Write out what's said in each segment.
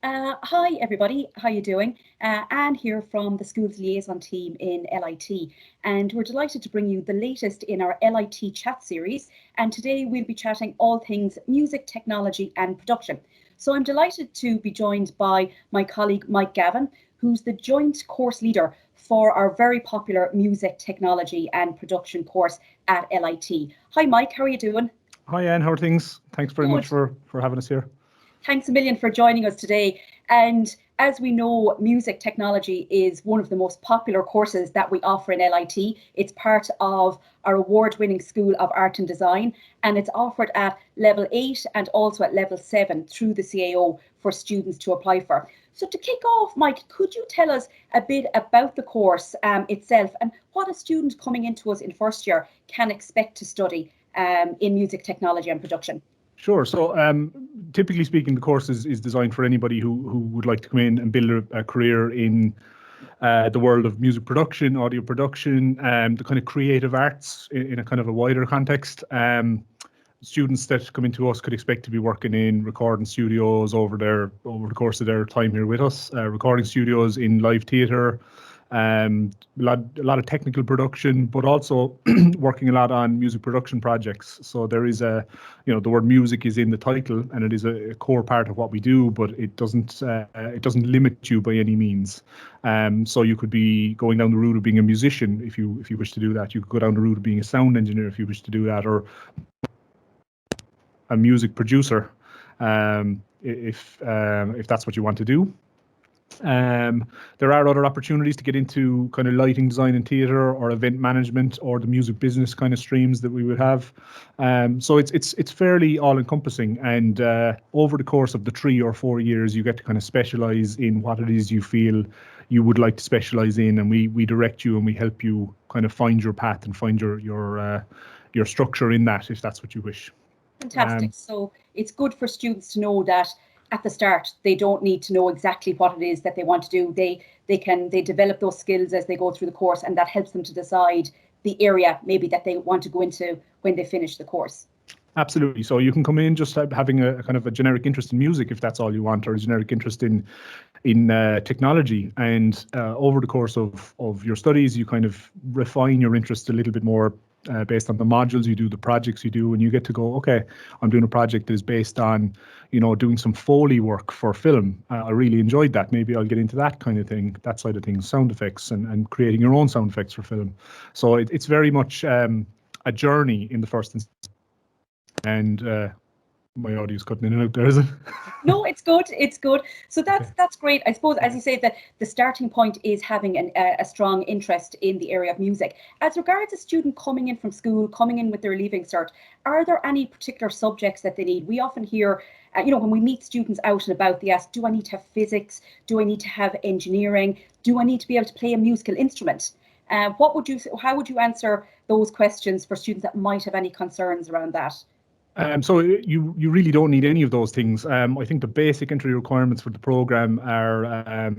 Hi everybody, how you doing? Anne here from the Schools Liaison team in LIT, and we're delighted to bring you the latest in our LIT chat series, and today we'll be chatting all things music, technology and production. So I'm delighted to be joined by my colleague Mike Gavin, who's the joint course leader for our very popular music, technology and production course at LIT. Hi Mike, how are you doing? Hi Anne, how are things? Thanks very much for having us here. Thanks a million for joining us today. And as we know, music technology is one of the most popular courses that we offer in LIT. It's part of our award-winning School of Art and Design, and it's offered at level 8 and also at level 7 through the CAO for students to apply for. So to kick off, Mike, could you tell us a bit about the course itself and what a student coming into us in first year can expect to study in music technology and production? Sure. So typically speaking, the course is designed for anybody who would like to come in and build a career in the world of music production, audio production, the kind of creative arts in a kind of a wider context. Students that come into us could expect to be working in recording studios over the course of their time here with us, recording studios in live theatre, a lot of technical production, but also working a lot on music production projects. So there is the word music is in the title, and it is a core part of what we do, but it doesn't limit you by any means. So you could be going down the route of being a musician if you wish to do that. You could go down the route of being a sound engineer if you wish to do that, or a music producer if that's what you want to do. There are other opportunities to get into kind of lighting design and theatre, or event management, or the music business kind of streams that we would have. So it's fairly all encompassing, and over the course of the 3 or 4 years, you get to kind of specialize in what it is you feel you would like to specialize in, and we direct you and we help you kind of find your path and find your structure in that, if that's what you wish. Fantastic. So it's good for students to know that at the start they don't need to know exactly what it is that they want to do. They develop those skills as they go through the course, and that helps them to decide the area maybe that they want to go into when they finish the course. Absolutely. So you can come in just having a kind of a generic interest in music, if that's all you want, or a generic interest in technology, and over the course of your studies you kind of refine your interest a little bit more based on the modules you do, the projects you do, and you get to go, okay, I'm doing a project that is based on, doing some Foley work for film. I really enjoyed that. Maybe I'll get into that kind of thing, that side of things, sound effects and creating your own sound effects for film. So it's very much a journey in the first instance. And my audio's cutting in and out there, is it? No, it's good. It's good. So that's great. I suppose, as you say, that the starting point is having a strong interest in the area of music. As regards a student coming in from school, coming in with their Leaving Cert, are there any particular subjects that they need? We often hear, when we meet students out and about, they ask, do I need to have physics? Do I need to have engineering? Do I need to be able to play a musical instrument? How would you answer those questions for students that might have any concerns around that? So you really don't need any of those things. I think the basic entry requirements for the program are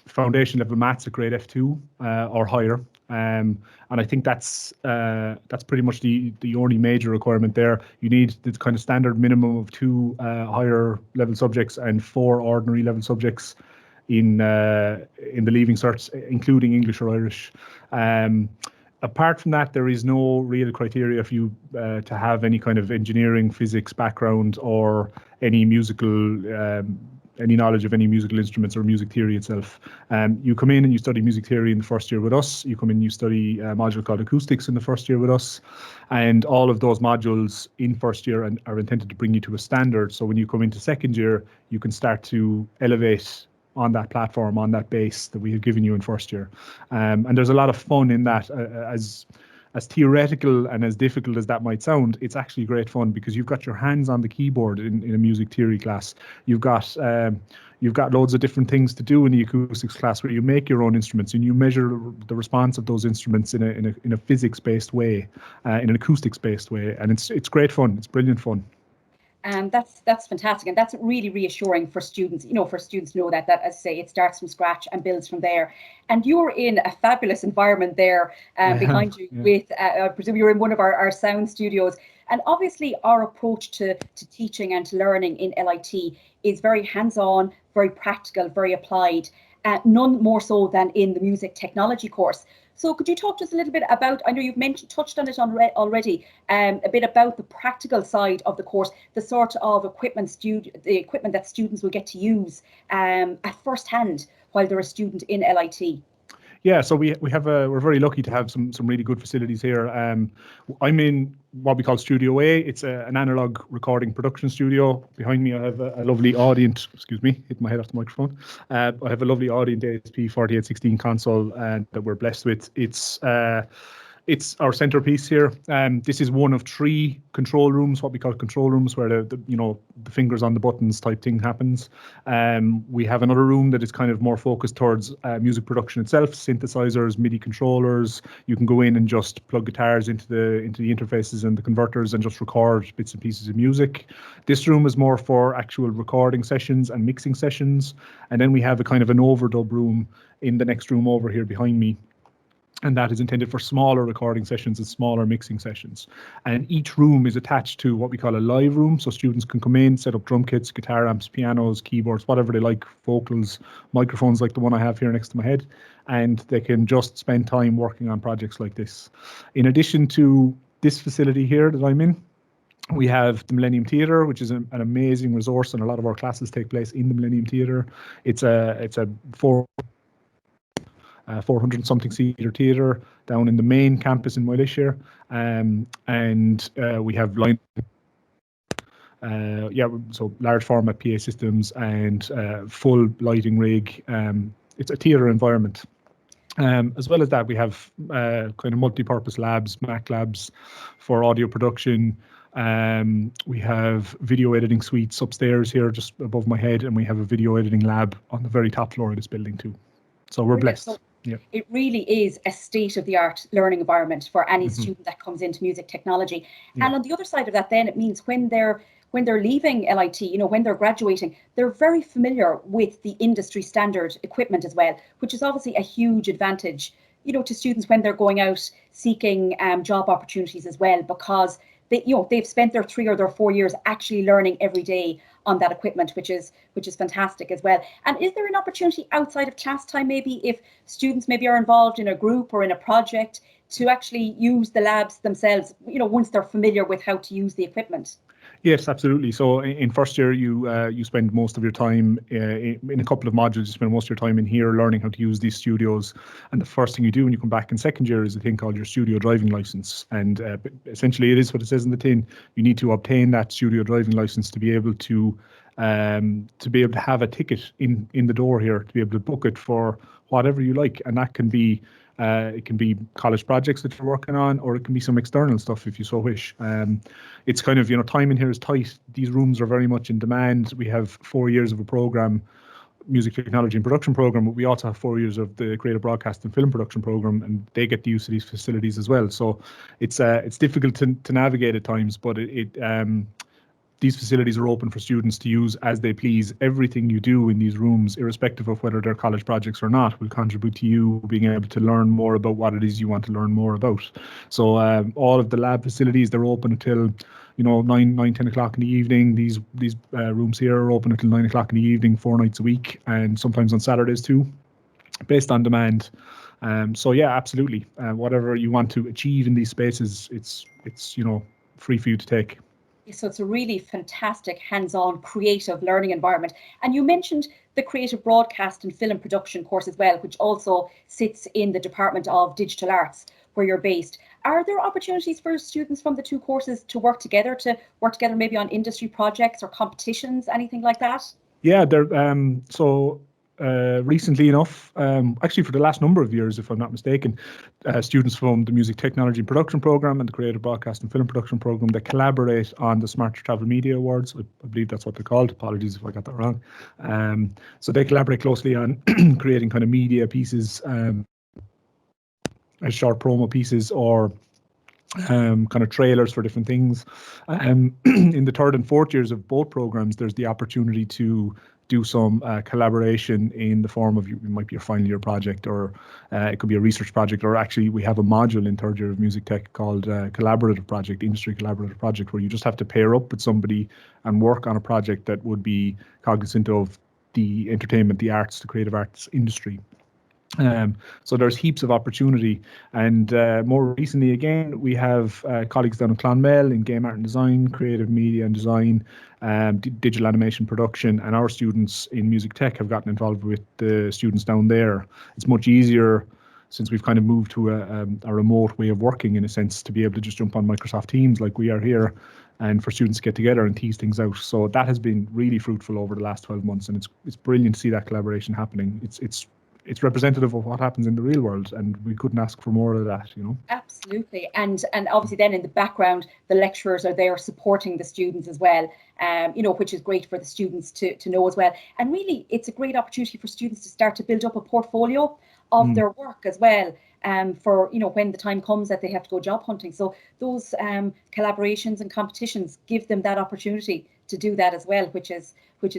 foundation level maths at grade F2 or higher, and I think that's pretty much the only major requirement there. You need the kind of standard minimum of 2 higher level subjects and 4 ordinary level subjects in the Leaving Certs, including English or Irish. Apart from that, there is no real criteria for you to have any kind of engineering, physics background, or any any knowledge of any musical instruments or music theory itself. You come in and you study music theory in the first year with us. You come in and you study a module called acoustics in the first year with us. And all of those modules in first year are intended to bring you to a standard. So when you come into second year, you can start to elevate on that platform, on that base that we have given you in first year. And there's a lot of fun in that. As theoretical and as difficult as that might sound, it's actually great fun because you've got your hands on the keyboard in a music theory class. You've got loads of different things to do in the acoustics class where you make your own instruments and you measure the response of those instruments in a physics-based way, in an acoustics-based way, and it's great fun. It's brilliant fun. And that's fantastic, and that's really reassuring for students. For students to know that as I say, it starts from scratch and builds from there. And you're in a fabulous environment there behind you. With I presume you're in one of our sound studios. And obviously our approach to teaching and to learning in LIT is very hands-on, very practical, very applied, none more so than in the music technology course. So could you talk to us a little bit about, I know you've touched on it already, a bit about the practical side of the course, the sort of equipment that students will get to use at first hand while they're a student in LIT? Yeah, so we're very lucky to have some really good facilities here. I'm in what we call Studio A. It's an analog recording production studio. Behind me, I have a lovely Audient. Excuse me, hit my head off the microphone. I have a lovely Audient ASP 4816 console that we're blessed with. It's our centerpiece here. This is one of 3 control rooms, what we call control rooms, where the fingers on the buttons type thing happens. We have another room that is kind of more focused towards music production itself, synthesizers, MIDI controllers. You can go in and just plug guitars into the interfaces and the converters and just record bits and pieces of music. This room is more for actual recording sessions and mixing sessions. And then we have a kind of an overdub room in the next room over here behind me. And that is intended for smaller recording sessions and smaller mixing sessions. And each room is attached to what we call a live room. So students can come in, set up drum kits, guitar amps, pianos, keyboards, whatever they like, vocals, microphones like the one I have here next to my head. And they can just spend time working on projects like this. In addition to this facility here that I'm in, we have the Millennium Theatre, which is an amazing resource, and a lot of our classes take place in the Millennium Theatre. It's a 400 something seater theatre down in the main campus in Moylish here, and we have so large format PA systems and full lighting rig. It's a theatre environment. As well as that, we have kind of multi-purpose labs, Mac labs for audio production. We have video editing suites upstairs here just above my head, and we have a video editing lab on the very top floor of this building too. So we're blessed. So yeah. It really is a state-of-the-art learning environment for any student that comes into music technology. Yeah. And on the other side of that, then it means when they're leaving LIT, when they're graduating, they're very familiar with the industry standard equipment as well, which is obviously a huge advantage, to students when they're going out seeking job opportunities as well, because they've spent their 3 or their 4 years actually learning every day on that equipment, which is fantastic as well. And is there an opportunity outside of class time, maybe if students maybe are involved in a group or in a project, to actually use the labs themselves, once they're familiar with how to use the equipment? Yes, absolutely. So in first year, you spend most of your time in a couple of modules. You spend most of your time in here learning how to use these studios. And the first thing you do when you come back in second year is a thing called your studio driving license. And essentially, it is what it says in the tin. You need to obtain that studio driving license to be able to have a ticket in the door here, to be able to book it for whatever you like. And that can be it can be college projects that you're working on, or it can be some external stuff if you so wish. It's kind of, time in here is tight. These rooms are very much in demand. We have 4 years of a program, music technology and production program, but we also have 4 years of the creative broadcast and film production program, and they get the use of these facilities as well. So it's difficult to navigate at times, but these facilities are open for students to use as they please. Everything you do in these rooms, irrespective of whether they're college projects or not, will contribute to you being able to learn more about what it is you want to learn more about. So all of the lab facilities, they're open until 9, 10 o'clock in the evening. These rooms here are open until 9 o'clock in the evening, 4 nights a week, and sometimes on Saturdays too, based on demand. So yeah, absolutely. Whatever you want to achieve in these spaces, it's free for you to take. So it's a really fantastic hands-on creative learning environment. And you mentioned the creative broadcast and film production course as well, which also sits in the Department of Digital Arts where you're based. Are there opportunities for students from the two courses to work together maybe on industry projects or competitions, anything like that? Yeah, recently enough, actually for the last number of years, if I'm not mistaken, students from the Music Technology and Production Programme and the Creative Broadcast and Film Production Programme, they collaborate on the Smarter Travel Media Awards. I believe that's what they're called. Apologies if I got that wrong. So they collaborate closely on creating kind of media pieces, as short promo pieces, or kind of trailers for different things. In the third and fourth years of both programs, there's the opportunity to do some collaboration in the form of, it might be your final year project, or it could be a research project, or actually we have a module in third year of music tech called collaborative project, industry collaborative project, where you just have to pair up with somebody and work on a project that would be cognizant of the entertainment, the arts, the creative arts industry. So there's heaps of opportunity, and more recently again we have colleagues down in Clonmel in game art and design, creative media and design, digital animation production, and our students in music tech have gotten involved with the students down there. It's much easier since we've kind of moved to a remote way of working, in a sense, to be able to just jump on Microsoft Teams like we are here, and for students to get together and tease things out. So that has been really fruitful over the last 12 months, and it's brilliant to see that collaboration happening. It's representative of what happens in the real world, and we couldn't ask for more of that, you know. Absolutely, and obviously then in the background, the lecturers are there supporting the students as well, you know, which is great for the students to know as well. And really, it's a great opportunity for students to start to build up a portfolio of their work as well, for, you know, when the time comes that they have to go job hunting. So those collaborations and competitions give them that opportunity to do that as well, which is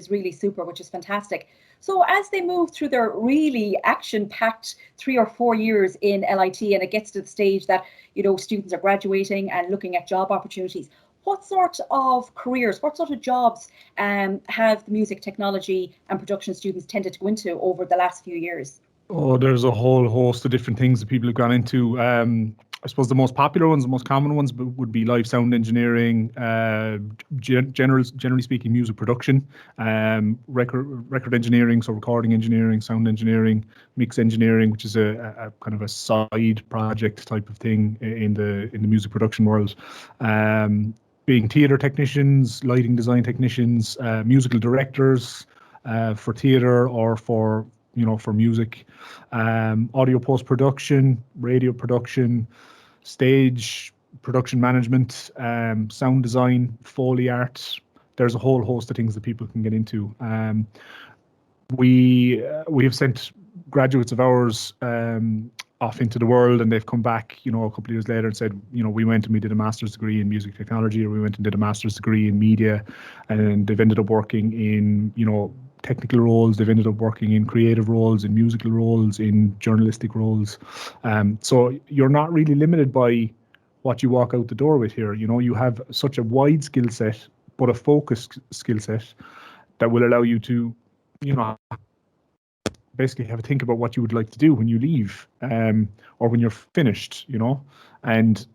really super, which is fantastic. So as they move through their really action-packed 3 or 4 years in LIT, and it gets to the stage that, you know, students are graduating and looking at job opportunities, what sort of careers, what sort of jobs have the music technology and production students tended to go into over the last few years? Oh, there's a whole host of different things that people have gone into. I suppose the most popular ones, the most common ones would be live sound engineering, generally speaking, music production, record engineering, so recording engineering, sound engineering, mix engineering, which is a kind of a side project type of thing in the music production world. Being theatre technicians, lighting design technicians, musical directors for theatre or for, you know, for music, audio post-production, radio production, stage production management, sound design, Foley art. There's a whole host of things that people can get into. We have sent graduates of ours off into the world, and they've come back, you know, a couple of years later and said, you know, we went and we did a master's degree in music technology, or we went and did a master's degree in media, and they've ended up working in, you know, technical roles. They've ended up working in creative roles, in musical roles, in journalistic roles. So you're not really limited by what you walk out the door with here. You know, you have such a wide skill set, but a focused skill set that will allow you to, you know, basically have a think about what you would like to do when you leave, or when you're finished, you know, and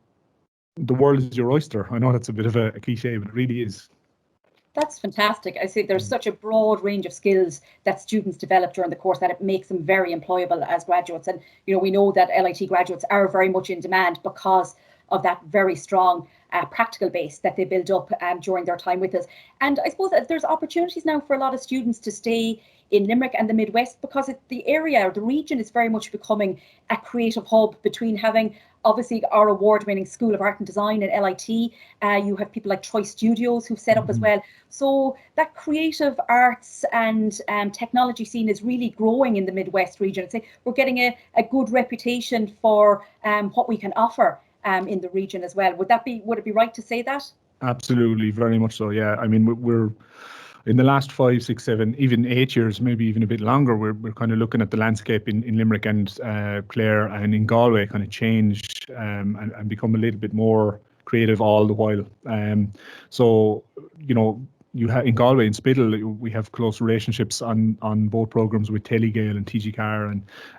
the world is your oyster. I know that's a bit of a cliche, but it really is. That's fantastic. I say there's such a broad range of skills that students develop during the course that it makes them very employable as graduates. And, you know, we know that LIT graduates are very much in demand because of that very strong practical base that they build up during their time with us. And I suppose that there's opportunities now for a lot of students to stay in Limerick and the Midwest, because the area or the region is very much becoming a creative hub, between having obviously our award-winning School of Art and Design in LIT. You have people like Troy Studios who've set up as well. So that creative arts and technology scene is really growing in the Midwest region. I'd say we're getting a good reputation for what we can offer in the region as well. Would it be right to say that? Absolutely, very much so. Yeah, I mean, we're in the last 5, 6, 7, even 8 years, maybe even a bit longer, we're kind of looking at the landscape in Limerick and Clare and in Galway kind of change and become a little bit more creative all the while. So, you know, in Galway and Spiddle, we have close relationships on both programs with Telegale and TG Car,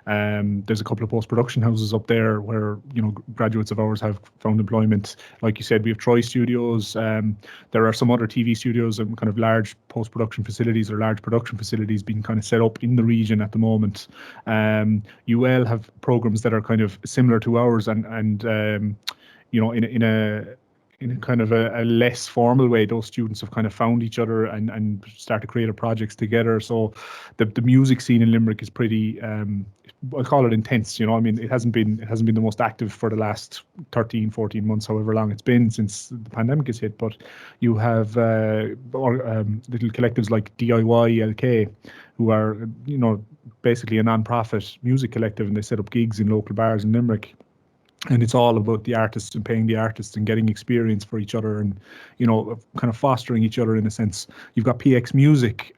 and there's a couple of post-production houses up there where, you know, graduates of ours have found employment. Like you said, we have Troy Studios. There are some other TV studios and kind of large post-production facilities or large production facilities being kind of set up in the region at the moment. UL have programs that are kind of similar to ours, and you know, in a kind of a less formal way, those students have kind of found each other and started creative projects together. So the music scene in Limerick is pretty, I call it intense. You know, I mean, it hasn't been the most active for the last 13, 14 months, however long it's been since the pandemic has hit. But you have little collectives like DIY LK, who are, you know, basically a non-profit music collective, and they set up gigs in local bars in Limerick. And it's all about the artists and paying the artists and getting experience for each other and, kind of fostering each other in a sense. You've got PX Music.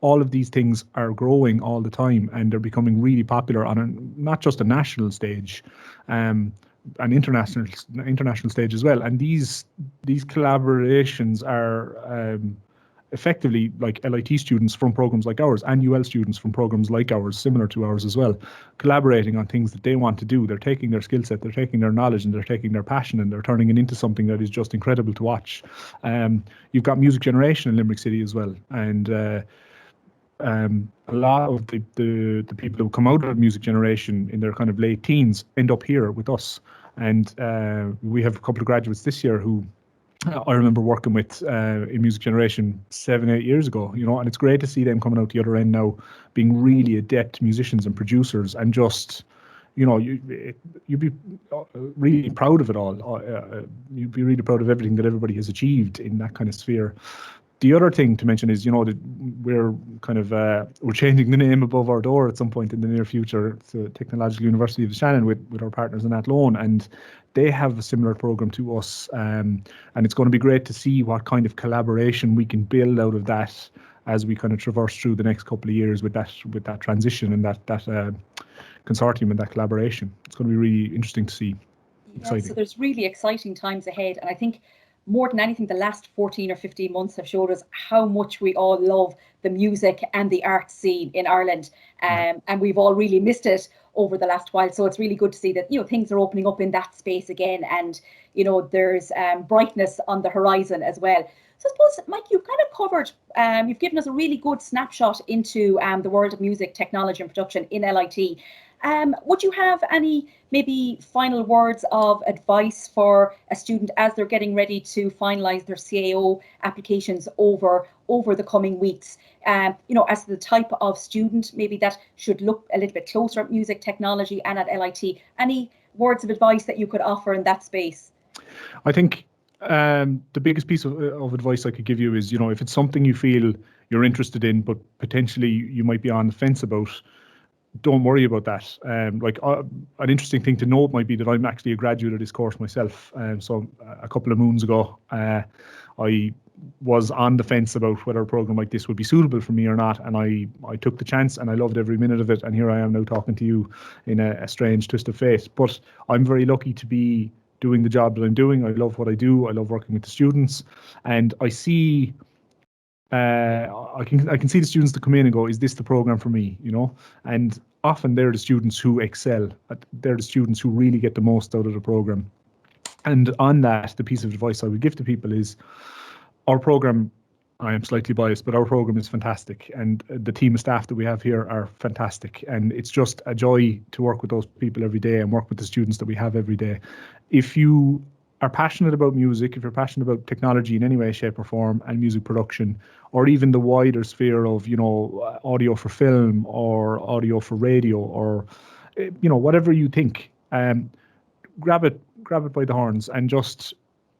All of these things are growing all the time, and they're becoming really popular on not just a national stage, an international stage as well. And these collaborations are effectively like LIT students from programs like ours and UL students from programs like ours, similar to ours as well, collaborating on things that they want to do. They're taking their skill set, they're taking their knowledge, and they're taking their passion, and they're turning it into something that is just incredible to watch. You've got Music Generation in Limerick City as well, and a lot of the people who come out of Music Generation in their kind of late teens end up here with us. And we have a couple of graduates this year who I remember working with in Music Generation 7-8 years ago, and it's great to see them coming out the other end now, being really adept musicians and producers, and just, you'd be really proud of it all. You'd be really proud of everything that everybody has achieved in that kind of sphere. The other thing to mention is, that we're kind of we're changing the name above our door at some point in the near future to Technological University of the Shannon with our partners in Athlone, and they have a similar program to us, and it's going to be great to see what kind of collaboration we can build out of that as we kind of traverse through the next couple of years with that transition and that consortium and that collaboration. It's going to be really interesting to see. Exciting. So there's really exciting times ahead, and I think more than anything, the last 14 or 15 months have showed us how much we all love the music and the art scene in Ireland, and we've all really missed it over the last while. So it's really good to see that things are opening up in that space again, and there's brightness on the horizon as well. So I suppose, Mike, you've kind of covered, you've given us a really good snapshot into the world of music, technology and production in LIT. Would you have any maybe final words of advice for a student as they're getting ready to finalise their CAO applications over the coming weeks? As the type of student maybe that should look a little bit closer at music, technology and at LIT. Any words of advice that you could offer in that space? I think the biggest piece of advice I could give you is, if it's something you feel you're interested in, but potentially you might be on the fence about, don't worry about that. An interesting thing to note might be that I'm actually a graduate of this course myself. So a couple of moons ago, I was on the fence about whether a program like this would be suitable for me or not, and I took the chance and I loved every minute of it. And here I am now talking to you in a strange twist of fate. But I'm very lucky to be doing the job that I'm doing. I love what I do. I love working with the students, and I see. I can see the students that come in and go, is this the program for me? And often they're the students who excel. They're the students who really get the most out of the program. And on that, the piece of advice I would give to people is our program, I am slightly biased, but our program is fantastic. And the team of staff that we have here are fantastic. And it's just a joy to work with those people every day and work with the students that we have every day. If you are passionate about music, if you're passionate about technology in any way, shape or form, and music production, or even the wider sphere of, audio for film or audio for radio, or, whatever you think, grab it by the horns and just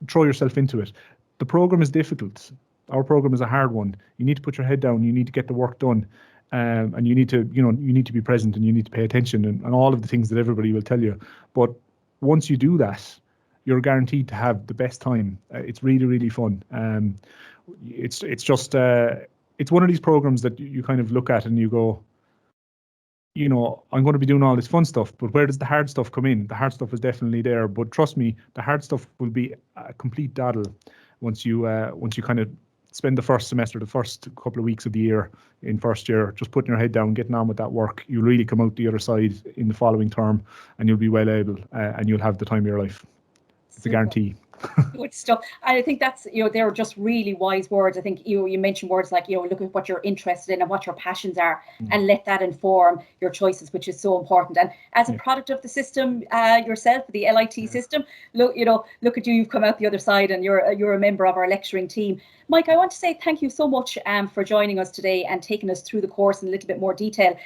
throw yourself into it. The program is difficult. Our program is a hard one. You need to put your head down. You need to get the work done. And you need to be present, and you need to pay attention and all of the things that everybody will tell you. But once you do that, you're guaranteed to have the best time. It's really, really fun. It's just it's one of these programs that you kind of look at and you go, I'm going to be doing all this fun stuff, but where does the hard stuff come in? The hard stuff is definitely there, but trust me, the hard stuff will be a complete daddle once you kind of spend the first semester, the first couple of weeks of the year in first year, just putting your head down, getting on with that work. You'll really come out the other side in the following term, and you'll be well able, and you'll have the time of your life. It's a guarantee. Good stuff. I think that's, they're just really wise words. I think you mentioned words like, look at what you're interested in and what your passions are, and let that inform your choices, which is so important. And as a product of the system yourself, the LIT system, look at you. You've come out the other side, and you're a member of our lecturing team. Mike, I want to say thank you so much for joining us today and taking us through the course in a little bit more detail.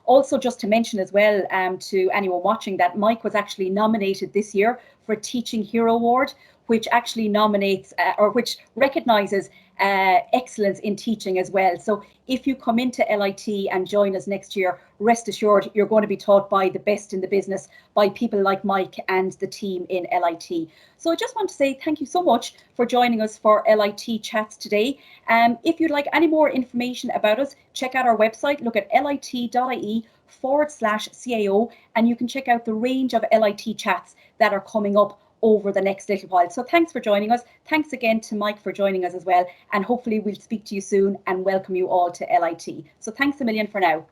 Also, just to mention as well to anyone watching that Mike was actually nominated this year for a Teaching Hero Award, which actually nominates or which recognises excellence in teaching as well. So if you come into LIT and join us next year, rest assured you're going to be taught by the best in the business, by people like Mike and the team in LIT. So I just want to say thank you so much for joining us for LIT Chats today. If you'd like any more information about us, check out our website, look at lit.ie/CAO, and you can check out the range of LIT chats that are coming up over the next little while. So thanks for joining us. Thanks again to Mike for joining us as well. And hopefully we'll speak to you soon and welcome you all to LIT. So thanks a million for now.